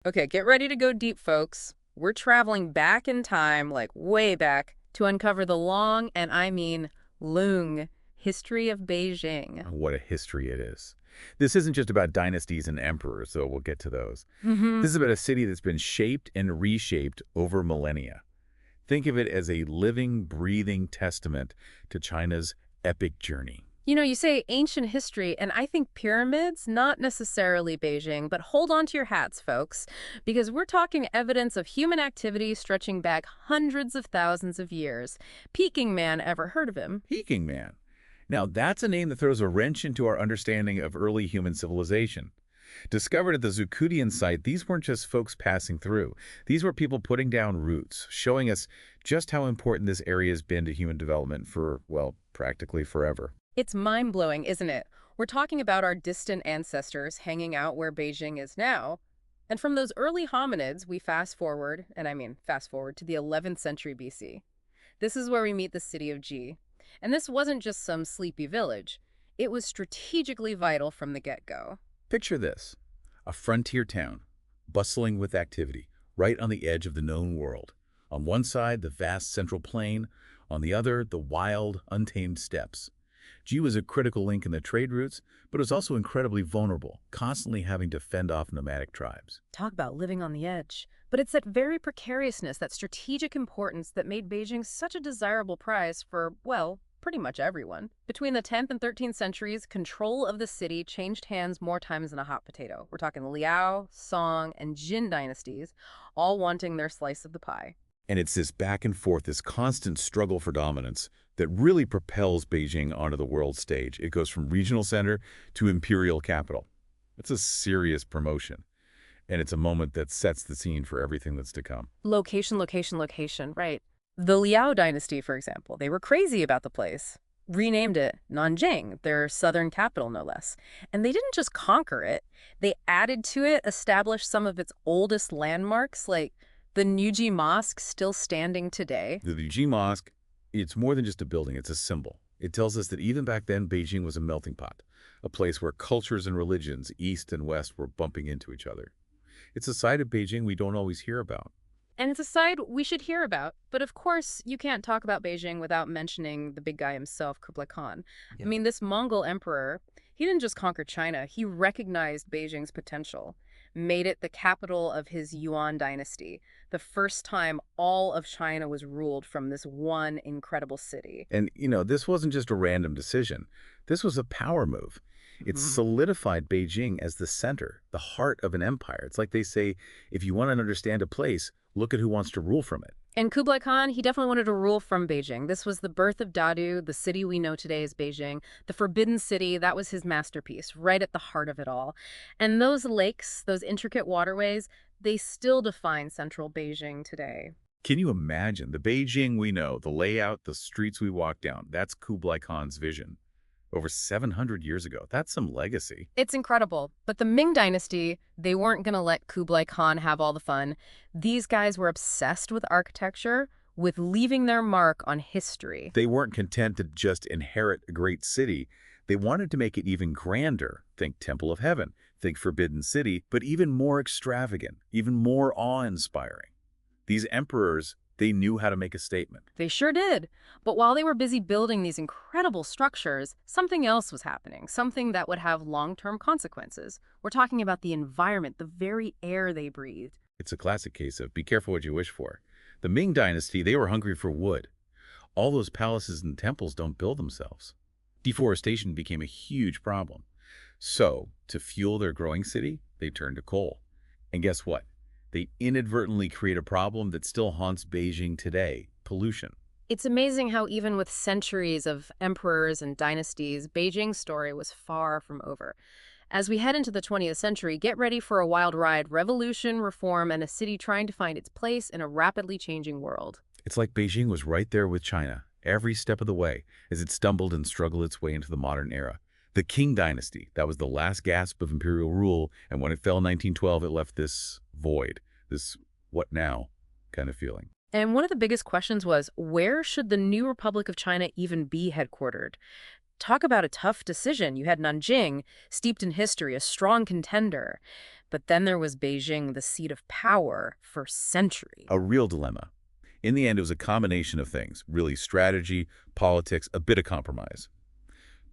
Okay, get ready to go deep, folks. We're traveling back in time, like way back, to uncover the long, and I mean long, history of Beijing. What a history it is. This isn't just about dynasties and emperors, though we'll get to those. Hmm. This is about a city that's been shaped and reshaped over millennia. Think of it as a living, breathing testament to China's epic journey. You know, you say ancient history, and I think pyramids, not necessarily Beijing, but hold on to your hats, folks, because we're talking evidence of human activity stretching back hundreds of thousands of years. Peking Man, ever heard of him? Peking Man. Now, that's a name that throws a wrench into our understanding of early human civilization. Discovered at the Zucudian site, these weren't just folks passing through. These were people putting down roots, showing us just how important this area has been to human development for, well, practically forever. It's mind-blowing, isn't it? We're talking about our distant ancestors hanging out where Beijing is now. And from those early hominids, we fast forward, and I mean fast forward to the 11th century BC. This is where we meet the city of Ji. And this wasn't just some sleepy village. It was strategically vital from the get-go. Picture this, a frontier town, bustling with activity, right on the edge of the known world. On one side, the vast central plain, on the other, the wild, untamed steppes. G was a critical link in the trade routes, but it was also incredibly vulnerable, constantly having to fend off nomadic tribes. Talk about living on the edge. But it's that very precariousness, that strategic importance that made Beijing such a desirable prize for, well, pretty much everyone. Between the 10th and 13th centuries, control of the city changed hands more times than a hot potato. We're talking Liao, Song, and Jin dynasties, all wanting their slice of the pie. And it's this back and forth, this constant struggle for dominance that really propels Beijing onto the world stage. It goes from regional center to imperial capital. It's a serious promotion, and it's a moment that sets the scene for everything that's to come. Location, location, location, right. The Liao dynasty, for example, they were crazy about the place. Renamed it Nanjing, their southern capital, no less. And they didn't just conquer it. They added to it, established some of its oldest landmarks, like the Nuji Mosque, still standing today. The Beijing Mosque, it's more than just a building, it's a symbol. It tells us that even back then, Beijing was a melting pot, a place where cultures and religions, east and west, were bumping into each other. It's a side of Beijing we don't always hear about. And it's a side we should hear about. But of course, you can't talk about Beijing without mentioning the big guy himself, Kublai Khan. I Yeah. mean, this Mongol emperor, he didn't just conquer China, he recognized Beijing's potential, made it the capital of his Yuan dynasty, the first time all of China was ruled from this one incredible city. And, this wasn't just a random decision. This was a power move. It solidified Beijing as the center, the heart of an empire. It's like they say, if you want to understand a place, look at who wants to rule from it. And Kublai Khan, he definitely wanted to rule from Beijing. This was the birth of Dadu, the city we know today as Beijing. The Forbidden City, that was his masterpiece, right at the heart of it all. And those lakes, those intricate waterways, they still define central Beijing today. Can you imagine the Beijing we know, the layout, the streets we walk down? That's Kublai Khan's vision. Over 700 years ago. That's some legacy. It's incredible. But the Ming Dynasty, they weren't going to let Kublai Khan have all the fun. These guys were obsessed with architecture, with leaving their mark on history. They weren't content to just inherit a great city. They wanted to make it even grander. Think Temple of Heaven, think Forbidden City, but even more extravagant, even more awe-inspiring. These emperors, they knew how to make a statement. They sure did. But while they were busy building these incredible structures, something else was happening, something that would have long-term consequences. We're talking about the environment, the very air they breathed. It's a classic case of be careful what you wish for. The Ming Dynasty, they were hungry for wood. All those palaces and temples don't build themselves. Deforestation became a huge problem. So, to fuel their growing city, they turned to coal. And guess what? They inadvertently create a problem that still haunts Beijing today, pollution. It's amazing how even with centuries of emperors and dynasties, Beijing's story was far from over. As we head into the 20th century, get ready for a wild ride, revolution, reform, and a city trying to find its place in a rapidly changing world. It's like Beijing was right there with China, every step of the way, as it stumbled and struggled its way into the modern era. The Qing Dynasty, that was the last gasp of imperial rule, and when it fell in 1912, it left this void, this what now kind of feeling. And one of the biggest questions was, where should the new Republic of China even be headquartered? Talk about a tough decision. You had Nanjing, steeped in history, a strong contender. But then there was Beijing, the seat of power for centuries. A real dilemma. In the end, it was a combination of things, really strategy, politics, a bit of compromise.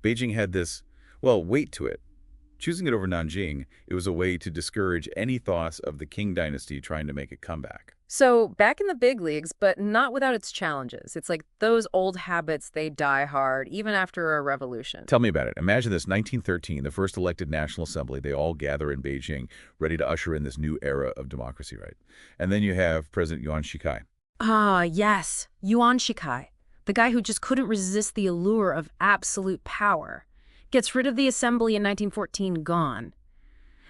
Beijing had this, well, weight to it. Choosing it over Nanjing, it was a way to discourage any thoughts of the Qing dynasty trying to make a comeback. So back in the big leagues, but not without its challenges. It's like those old habits, they die hard, even after a revolution. Tell me about it. Imagine this 1913, the first elected National Assembly. They all gather in Beijing, ready to usher in this new era of democracy, right? And then you have President Yuan Shikai. Ah, yes, Yuan Shikai, the guy who just couldn't resist the allure of absolute power. Gets rid of the assembly in 1914, gone.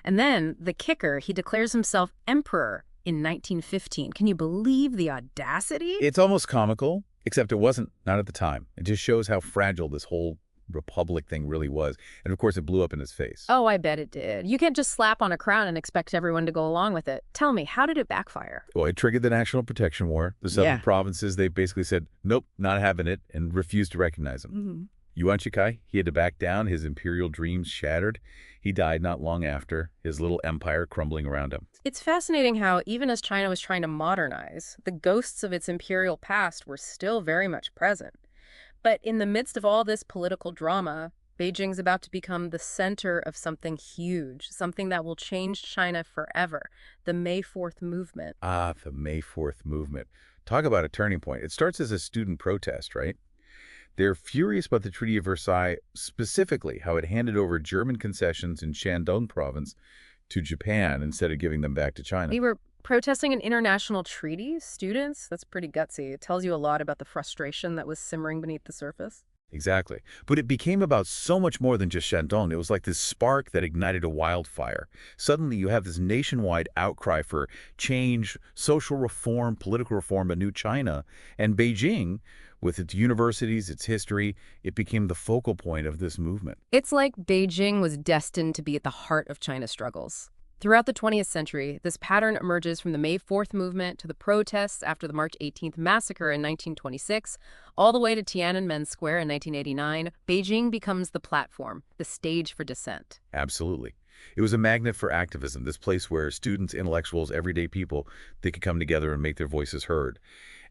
And then, the kicker, he declares himself emperor in 1915. Can you believe the audacity? It's almost comical, except it wasn't, not at the time. It just shows how fragile this whole republic thing really was. And of course, it blew up in his face. Oh, I bet it did. You can't just slap on a crown and expect everyone to go along with it. Tell me, how did it backfire? Well, it triggered the National Protection War. The southern provinces, they basically said, nope, not having it, and refused to recognize him. Yuan Shikai, he had to back down, his imperial dreams shattered. He died not long after, his little empire crumbling around him. It's fascinating how, even as China was trying to modernize, the ghosts of its imperial past were still very much present. But in the midst of all this political drama, Beijing's about to become the center of something huge, something that will change China forever, the May 4th movement. Ah, the May 4th movement. Talk about a turning point. It starts as a student protest, right? They're furious about the Treaty of Versailles, specifically how it handed over German concessions in Shandong province to Japan instead of giving them back to China. We were protesting an international treaty, students? That's pretty gutsy. It tells you a lot about the frustration that was simmering beneath the surface. Exactly. But it became about so much more than just Shandong. It was like this spark that ignited a wildfire. Suddenly you have this nationwide outcry for change, social reform, political reform, a new China. And Beijing, with its universities, its history, it became the focal point of this movement. It's like Beijing was destined to be at the heart of China's struggles. Throughout the 20th century, this pattern emerges from the May 4th movement to the protests after the March 18th massacre in 1926, all the way to Tiananmen Square in 1989. Beijing becomes the platform, the stage for dissent. Absolutely. It was a magnet for activism, this place where students, intellectuals, everyday people, they could come together and make their voices heard.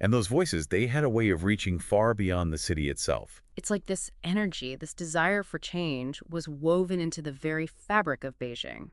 And those voices, they had a way of reaching far beyond the city itself. It's like this energy, this desire for change, was woven into the very fabric of Beijing.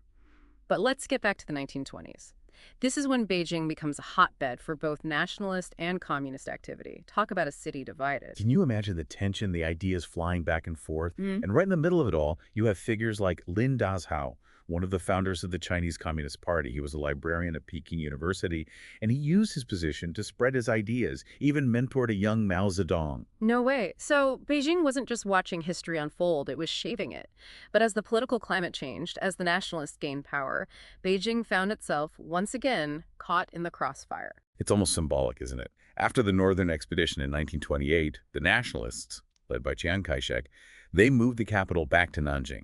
But let's get back to the 1920s. This is when Beijing becomes a hotbed for both nationalist and communist activity. Talk about a city divided. Can you imagine the tension, the ideas flying back and forth? And right in the middle of it all, you have figures like Lin Dazhao, one of the founders of the Chinese Communist Party. He was a librarian at Peking University, and he used his position to spread his ideas, even mentored a young Mao Zedong. No way. So Beijing wasn't just watching history unfold, it was shaping it. But as the political climate changed, as the nationalists gained power, Beijing found itself, once again, caught in the crossfire. It's almost symbolic, isn't it? After the Northern Expedition in 1928, the nationalists, led by Chiang Kai-shek, they moved the capital back to Nanjing.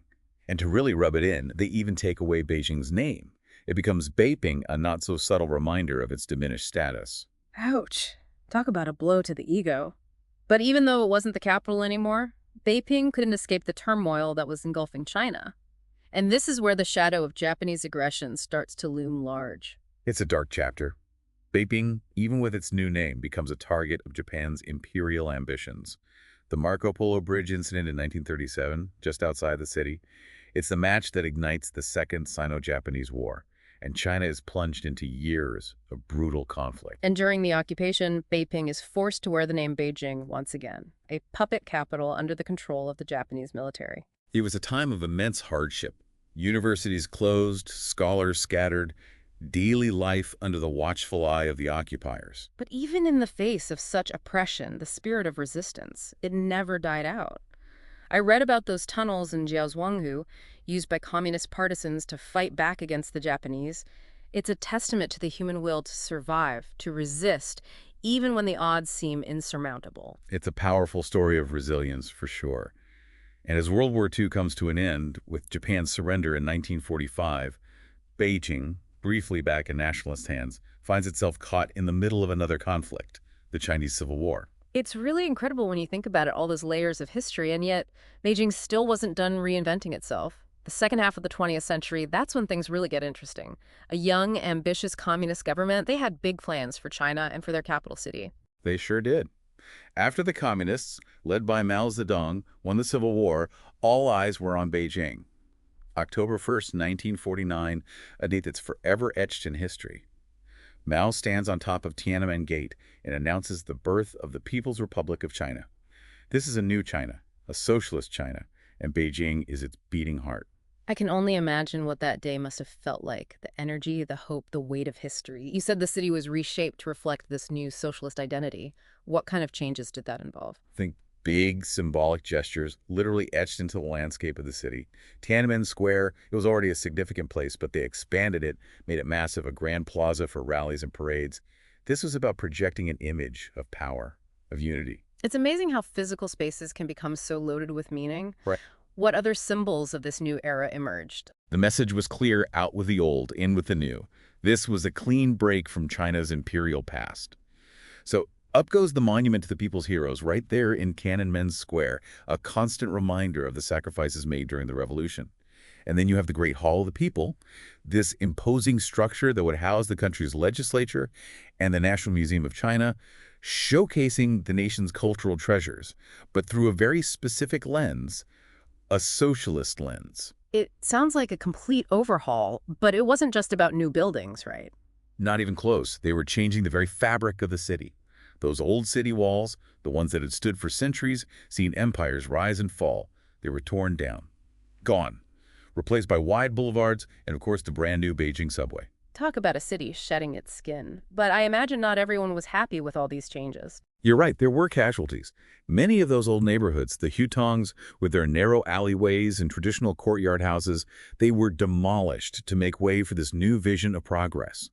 And to really rub it in, they even take away Beijing's name. It becomes Beiping, a not-so-subtle reminder of its diminished status. Ouch. Talk about a blow to the ego. But even though it wasn't the capital anymore, Beiping couldn't escape the turmoil that was engulfing China. And this is where the shadow of Japanese aggression starts to loom large. It's a dark chapter. Beiping, even with its new name, becomes a target of Japan's imperial ambitions. The Marco Polo Bridge incident in 1937, just outside the city, it's the match that ignites the Second Sino-Japanese War, and China is plunged into years of brutal conflict. And during the occupation, Beiping is forced to wear the name Beijing once again, a puppet capital under the control of the Japanese military. It was a time of immense hardship. Universities closed, scholars scattered, daily life under the watchful eye of the occupiers. But even in the face of such oppression, the spirit of resistance, it never died out. I read about those tunnels in Jiaozhuanghu used by communist partisans to fight back against the Japanese. It's a testament to the human will to survive, to resist, even when the odds seem insurmountable. It's a powerful story of resilience, for sure. And as World War II comes to an end, with Japan's surrender in 1945, Beijing, briefly back in nationalist hands, finds itself caught in the middle of another conflict, the Chinese Civil War. It's really incredible when you think about it, all those layers of history, and yet Beijing still wasn't done reinventing itself. The second half of the 20th century, that's when things really get interesting. A young, ambitious communist government, they had big plans for China and for their capital city. They sure did. After the communists, led by Mao Zedong, won the Civil War, all eyes were on Beijing. October 1st, 1949, a date that's forever etched in history. Mao stands on top of Tiananmen Gate and announces the birth of the People's Republic of China. This is a new China, a socialist China, and Beijing is its beating heart. I can only imagine what that day must have felt like. The energy, the hope, the weight of history. You said the city was reshaped to reflect this new socialist identity. What kind of changes did that involve? Think big symbolic gestures literally etched into the landscape of the city. Tiananmen Square, it was already a significant place, but they expanded it, made it massive, a grand plaza for rallies and parades. This was about projecting an image of power, of unity. It's amazing how physical spaces can become so loaded with meaning. Right. What other symbols of this new era emerged? The message was clear: out with the old, in with the new. This was a clean break from China's imperial past. So up goes the monument to the people's heroes right there in Tiananmen Square, a constant reminder of the sacrifices made during the revolution. And then you have the Great Hall of the People, this imposing structure that would house the country's legislature and the National Museum of China, showcasing the nation's cultural treasures, but through a very specific lens, a socialist lens. It sounds like a complete overhaul, but it wasn't just about new buildings, right? Not even close. They were changing the very fabric of the city. Those old city walls, the ones that had stood for centuries, seen empires rise and fall, they were torn down. Gone. Replaced by wide boulevards and, of course, the brand new Beijing subway. Talk about a city shedding its skin. But I imagine not everyone was happy with all these changes. You're right, there were casualties. Many of those old neighborhoods, the hutongs with their narrow alleyways and traditional courtyard houses, they were demolished to make way for this new vision of progress.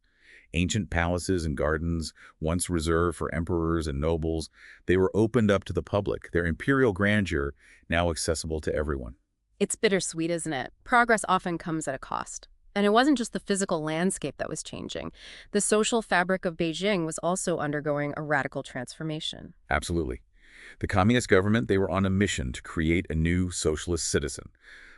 Ancient palaces and gardens, once reserved for emperors and nobles, they were opened up to the public, their imperial grandeur now accessible to everyone. It's bittersweet, isn't it? Progress often comes at a cost. And it wasn't just the physical landscape that was changing. The social fabric of Beijing was also undergoing a radical transformation. Absolutely. The communist government, they were on a mission to create a new socialist citizen.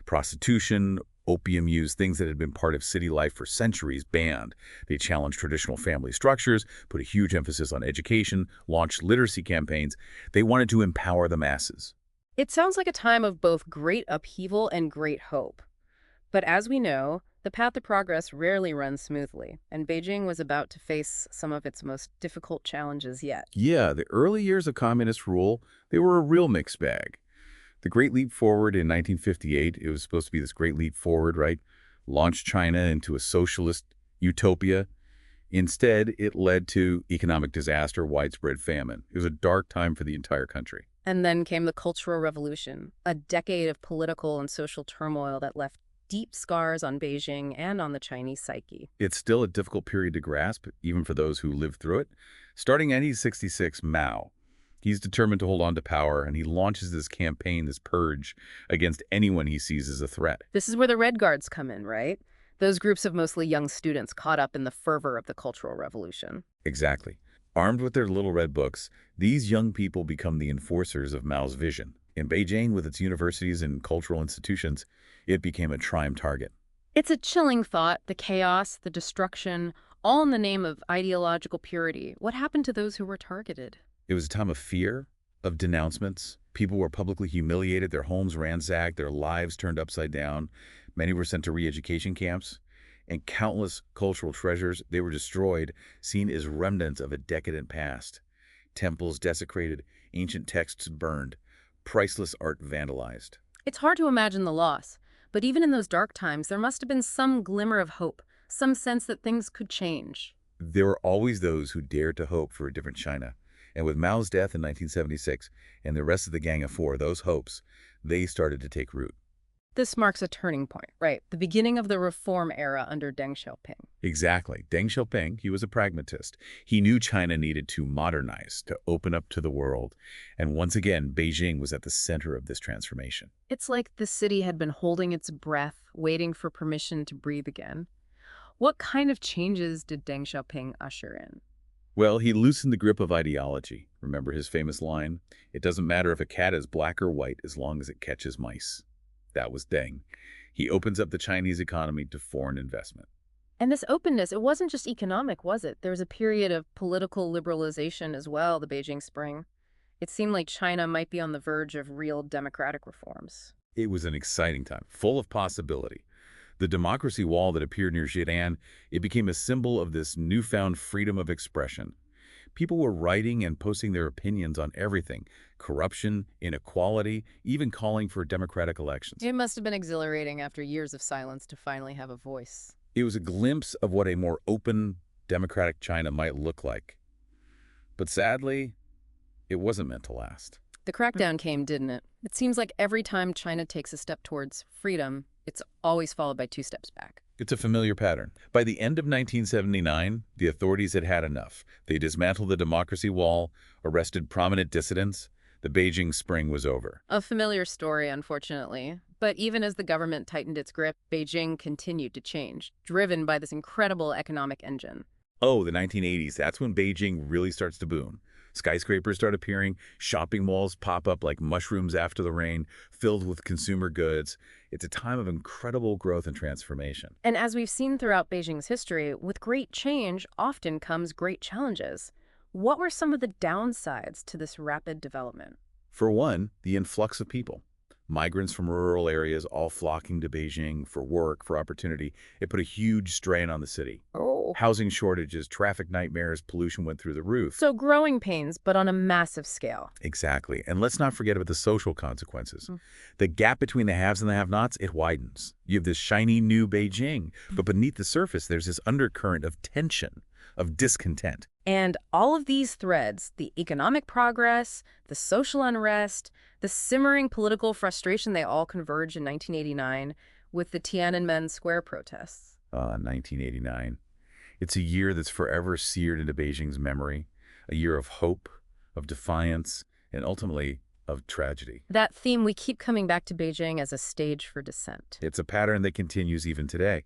Prostitution, opium use, things that had been part of city life for centuries, banned. They challenged traditional family structures, put a huge emphasis on education, launched literacy campaigns. They wanted to empower the masses. It sounds like a time of both great upheaval and great hope. But as we know, the path to progress rarely runs smoothly, and Beijing was about to face some of its most difficult challenges yet. Yeah, the early years of communist rule, they were a real mixed bag. The Great Leap Forward in 1958, it was supposed to be this great leap forward, right? Launched China into a socialist utopia. Instead, it led to economic disaster, widespread famine. It was a dark time for the entire country. And then came the Cultural Revolution, a decade of political and social turmoil that left deep scars on Beijing and on the Chinese psyche. It's still a difficult period to grasp, even for those who lived through it. Starting in 1966, Mao, he's determined to hold on to power, and he launches this campaign, this purge, against anyone he sees as a threat. This is where the Red Guards come in, right? Those groups of mostly young students caught up in the fervor of the Cultural Revolution. Exactly. Armed with their little red books, these young people become the enforcers of Mao's vision. In Beijing, with its universities and cultural institutions, it became a prime target. It's a chilling thought, the chaos, the destruction, all in the name of ideological purity. What happened to those who were targeted? It was a time of fear, of denouncements. People were publicly humiliated, their homes ransacked, their lives turned upside down. Many were sent to re-education camps, and countless cultural treasures, they were destroyed, seen as remnants of a decadent past. Temples desecrated, ancient texts burned, priceless art vandalized. It's hard to imagine the loss, but even in those dark times, there must have been some glimmer of hope, some sense that things could change. There were always those who dared to hope for a different China. And with Mao's death in 1976 and the rest of the Gang of Four, those hopes, they started to take root. This marks a turning point, right? The beginning of the reform era under Deng Xiaoping. Exactly. Deng Xiaoping, he was a pragmatist. He knew China needed to modernize, to open up to the world. And once again, Beijing was at the center of this transformation. It's like the city had been holding its breath, waiting for permission to breathe again. What kind of changes did Deng Xiaoping usher in? Well, he loosened the grip of ideology. Remember his famous line? It doesn't matter if a cat is black or white as long as it catches mice. That was Deng. He opens up the Chinese economy to foreign investment. And this openness, it wasn't just economic, was it? There was a period of political liberalization as well, the Beijing Spring. It seemed like China might be on the verge of real democratic reforms. It was an exciting time, full of possibility. The democracy wall that appeared near Jidan, it became a symbol of this newfound freedom of expression. People were writing and posting their opinions on everything, corruption, inequality, even calling for democratic elections. It must have been exhilarating after years of silence to finally have a voice. It was a glimpse of what a more open, democratic China might look like. But sadly, it wasn't meant to last. The crackdown came, didn't it? It seems like every time China takes a step towards freedom, it's always followed by two steps back. It's a familiar pattern. By the end of 1979, the authorities had had enough. They dismantled the democracy wall, arrested prominent dissidents. The Beijing Spring was over. A familiar story, unfortunately. But even as the government tightened its grip, Beijing continued to change, driven by this incredible economic engine. Oh, the 1980s, that's when Beijing really starts to boom. Skyscrapers start appearing, shopping malls pop up like mushrooms after the rain, filled with consumer goods. It's a time of incredible growth and transformation. And as we've seen throughout Beijing's history, with great change often comes great challenges. What were some of the downsides to this rapid development? For one, the influx of people. Migrants from rural areas all flocking to Beijing for work, for opportunity. It put a huge strain on the city. Oh. Housing shortages, traffic nightmares, pollution went through the roof. So growing pains, but on a massive scale. Exactly. And let's not forget about the social consequences. Mm. The gap between the haves and the have-nots, it widens. You have this shiny new Beijing, but beneath the surface, there's this undercurrent of tension, of discontent. And all of these threads, the economic progress, the social unrest, the simmering political frustration, they all converge in 1989 with the Tiananmen Square protests. 1989. It's a year that's forever seared into Beijing's memory, a year of hope, of defiance, and ultimately of tragedy. That theme, we keep coming back to Beijing as a stage for dissent. It's a pattern that continues even today.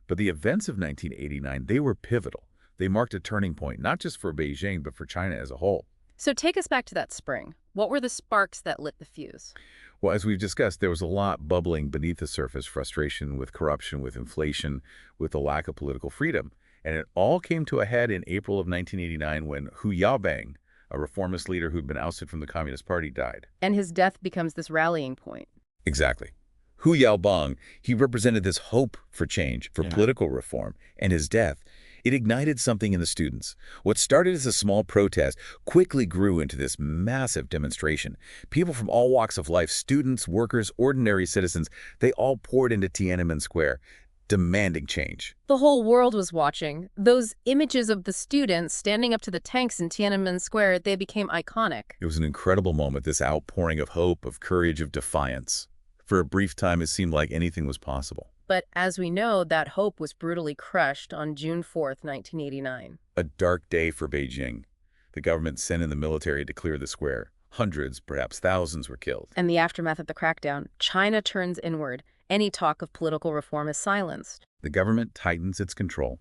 But the events of 1989, they were pivotal. They marked a turning point, not just for Beijing, but for China as a whole. So take us back to that spring. What were the sparks that lit the fuse? Well, as we've discussed, there was a lot bubbling beneath the surface, frustration with corruption, with inflation, with the lack of political freedom. And it all came to a head in April of 1989 when Hu Yaobang, a reformist leader who'd been ousted from the Communist Party, died. And his death becomes this rallying point. Exactly. Hu Yaobang, he represented this hope for change, for political reform, and his death, it ignited something in the students. What started as a small protest quickly grew into this massive demonstration. People from all walks of life, students, workers, ordinary citizens, they all poured into Tiananmen Square, demanding change. The whole world was watching. Those images of the students standing up to the tanks in Tiananmen Square, they became iconic. It was an incredible moment, this outpouring of hope, of courage, of defiance. For a brief time, it seemed like anything was possible. But as we know, that hope was brutally crushed on June 4th, 1989. A dark day for Beijing. The government sent in the military to clear the square. Hundreds, perhaps thousands, were killed. And the aftermath of the crackdown, China turns inward. Any talk of political reform is silenced. The government tightens its control.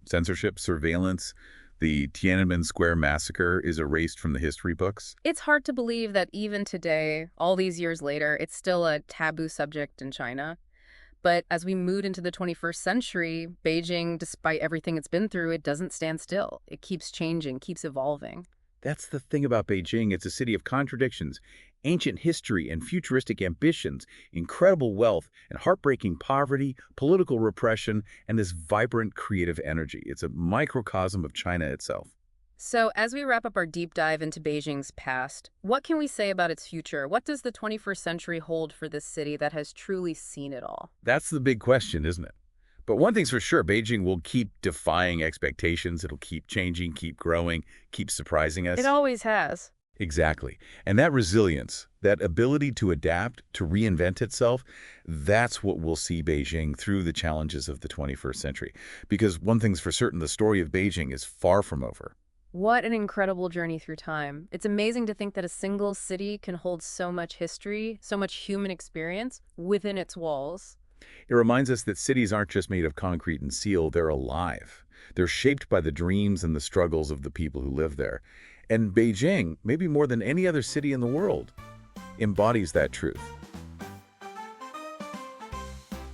Censorship, surveillance, the Tiananmen Square massacre is erased from the history books. It's hard to believe that even today, all these years later, it's still a taboo subject in China. But as we move into the 21st century, Beijing, despite everything it's been through, it doesn't stand still. It keeps changing, keeps evolving. That's the thing about Beijing. It's a city of contradictions, ancient history and futuristic ambitions, incredible wealth and heartbreaking poverty, political repression, and this vibrant creative energy. It's a microcosm of China itself. So as we wrap up our deep dive into Beijing's past, what can we say about its future? What does the 21st century hold for this city that has truly seen it all? That's the big question, isn't it? But one thing's for sure, Beijing will keep defying expectations. It'll keep changing, keep growing, keep surprising us. It always has. Exactly. And that resilience, that ability to adapt, to reinvent itself, that's what we'll see Beijing through the challenges of the 21st century. Because one thing's for certain, the story of Beijing is far from over. What an incredible journey through time. It's amazing to think that a single city can hold so much history, so much human experience within its walls. It reminds us that cities aren't just made of concrete and steel, they're alive. They're shaped by the dreams and the struggles of the people who live there. And Beijing, maybe more than any other city in the world, embodies that truth.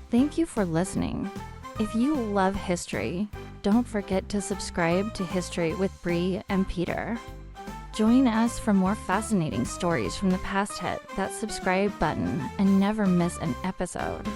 Thank you for listening. If you love history, don't forget to subscribe to History with Bree and Peter. Join us for more fascinating stories from the past. Hit that subscribe button and never miss an episode.